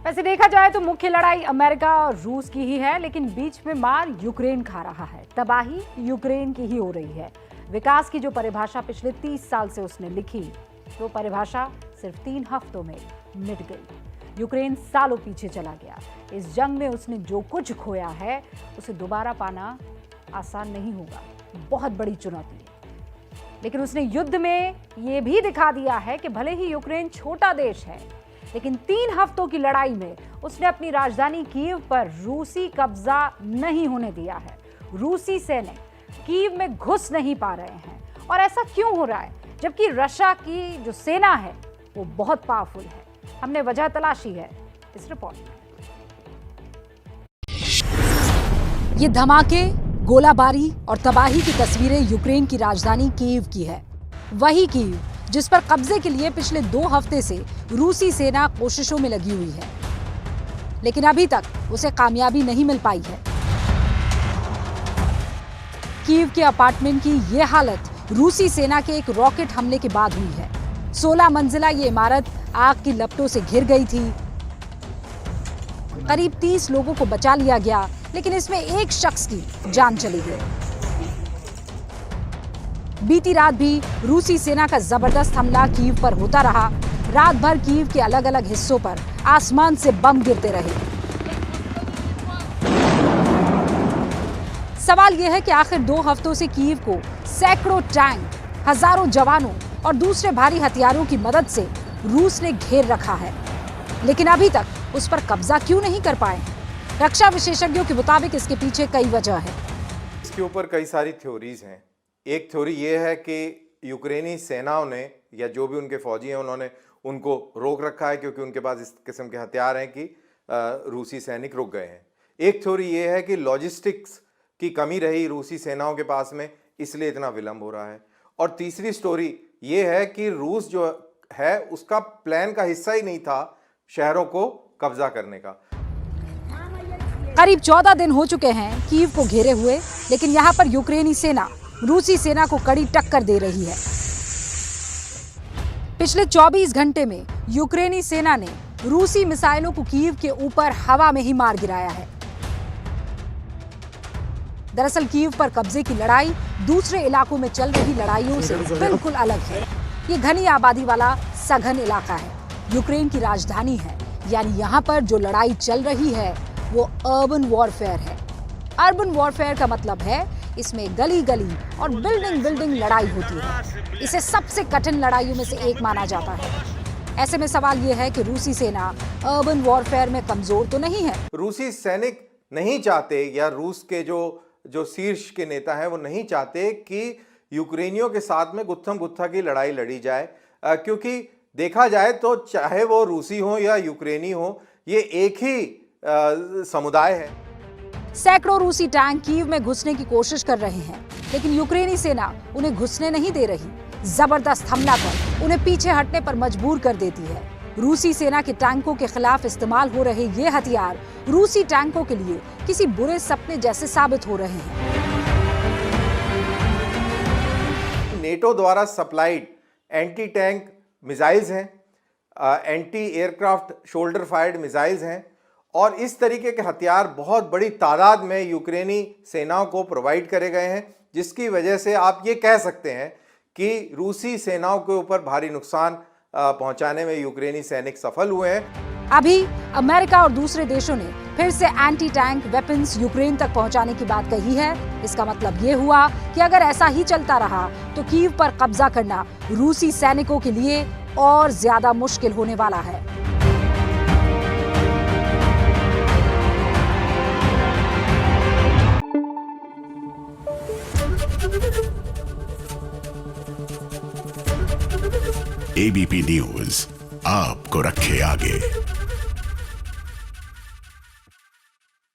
वैसे देखा जाए तो मुख्य लड़ाई अमेरिका और रूस की ही है, लेकिन बीच में मार यूक्रेन खा रहा है। तबाही यूक्रेन की ही हो रही है। विकास की जो परिभाषा पिछले 30 साल से उसने लिखी, वो परिभाषा सिर्फ 3 हफ्तों में मिट गई। यूक्रेन सालों पीछे चला गया। इस जंग में उसने जो कुछ खोया है, उसे दोबारा पाना आसान नहीं होगा। बहुत बड़ी चुनौती है। लेकिन उसने युद्ध में ये भी दिखा दिया है कि भले ही यूक्रेन छोटा देश है, लेकिन 3 हफ्तों की लड़ाई में उसने अपनी राजधानी कीव पर रूसी कब्जा नहीं होने दिया है। रूसी सैनिक कीव में घुस नहीं पा रहे हैं। और ऐसा क्यों हो रहा है, जबकि रशिया की जो सेना है वो बहुत पावरफुल है? हमने वजह तलाशी है इस रिपोर्ट में। ये धमाके, गोलाबारी और तबाही की तस्वीरें यूक्रेन की राजधानी कीव की है। वही कीव जिस पर कब्जे के लिए पिछले 2 हफ्ते से रूसी सेना कोशिशों में लगी हुई है, लेकिन अभी तक उसे कामयाबी नहीं मिल पाई है। कीव के अपार्टमेंट की ये हालत रूसी सेना के एक रॉकेट हमले के बाद हुई है। 16 मंजिला ये इमारत आग की लपटों से घिर गई थी। करीब 30 लोगों को बचा लिया गया, लेकिन इसमें एक शख्स की जान चली गई। बीती रात भी रूसी सेना का जबरदस्त हमला कीव पर होता रहा। रात भर कीव के अलग अलग हिस्सों पर आसमान से बम गिरते रहे। सवाल यह है कि आखिर 2 हफ्तों से कीव को सैकड़ों टैंक, हजारों जवानों और दूसरे भारी हथियारों की मदद से रूस ने घेर रखा है, लेकिन अभी तक उस पर कब्जा क्यों नहीं कर पाए? रक्षा विशेषज्ञों के मुताबिक इसके पीछे कई वजह है। इसके ऊपर कई सारी थ्योरीज हैं। एक थ्योरी ये है कि यूक्रेनी सेनाओं ने या जो भी उनके फौजी हैं उन्होंने उनको रोक रखा है, क्योंकि उनके पास इस किस्म के हथियार हैं कि रूसी सैनिक रुक गए हैं। एक थ्योरी ये है कि लॉजिस्टिक्स की कमी रही रूसी सेनाओं के पास में, इसलिए इतना विलंब हो रहा है। और तीसरी स्टोरी ये है कि रूस जो है उसका प्लान का हिस्सा ही नहीं था शहरों को कब्जा करने का। करीब 14 दिन हो चुके हैं कीव को घेरे हुए, लेकिन यहाँ पर यूक्रेनी सेना रूसी सेना को कड़ी टक्कर दे रही है। पिछले 24 घंटे में यूक्रेनी सेना ने रूसी मिसाइलों को कीव के ऊपर हवा में ही मार गिराया है। दरअसल कीव पर कब्जे की लड़ाई दूसरे इलाकों में चल रही लड़ाइयों से बिल्कुल अलग है। ये घनी आबादी वाला सघन इलाका है, यूक्रेन की राजधानी है, यानी यहाँ पर जो लड़ाई चल रही है वो अर्बन वॉरफेयर है। अर्बन वॉरफेयर का मतलब है इसमें गली गली और बिल्डिंग बिल्डिंग लड़ाई होती है। इसे सबसे कठिन लड़ाइयों में से एक माना जाता है। ऐसे में सवाल यह है कि रूसी सेना अर्बन वॉरफेयर में कमजोर तो नहीं है? रूसी सैनिक नहीं चाहते, या रूस के जो शीर्ष के नेता हैं वो नहीं चाहते कि यूक्रेनियों के साथ में गुत्थम गुत्था की लड़ाई लड़ी जाए, क्योंकि देखा जाए तो चाहे वो रूसी हो या यूक्रेनी हो, ये एक ही समुदाय है। सैकड़ों रूसी टैंक कीव में घुसने की कोशिश कर रहे हैं, लेकिन यूक्रेनी सेना उन्हें घुसने नहीं दे रही। जबरदस्त हमला कर उन्हें पीछे हटने पर मजबूर कर देती है। रूसी सेना के टैंकों के खिलाफ इस्तेमाल हो रहे ये हथियार रूसी टैंकों के लिए किसी बुरे सपने जैसे साबित हो रहे हैं। नेटो द्वारा सप्लाइड एंटी टैंक मिसाइल्स हैं, anti aircraft shoulder fired missiles हैं, और इस तरीके के हथियार बहुत बड़ी तादाद में यूक्रेनी सेनाओं को प्रोवाइड करे गए हैं, जिसकी वजह से आप ये कह सकते हैं कि रूसी सेनाओं के ऊपर भारी नुकसान पहुंचाने में यूक्रेनी सैनिक सफल हुए हैं। अभी अमेरिका और दूसरे देशों ने फिर से एंटी टैंक वेपन्स यूक्रेन तक पहुंचाने की बात कही है। इसका मतलब ये हुआ कि अगर ऐसा ही चलता रहा तो कीव पर कब्जा करना रूसी सैनिकों के लिए और ज्यादा मुश्किल होने वाला है। एबीपी न्यूज आपको रखे आगे।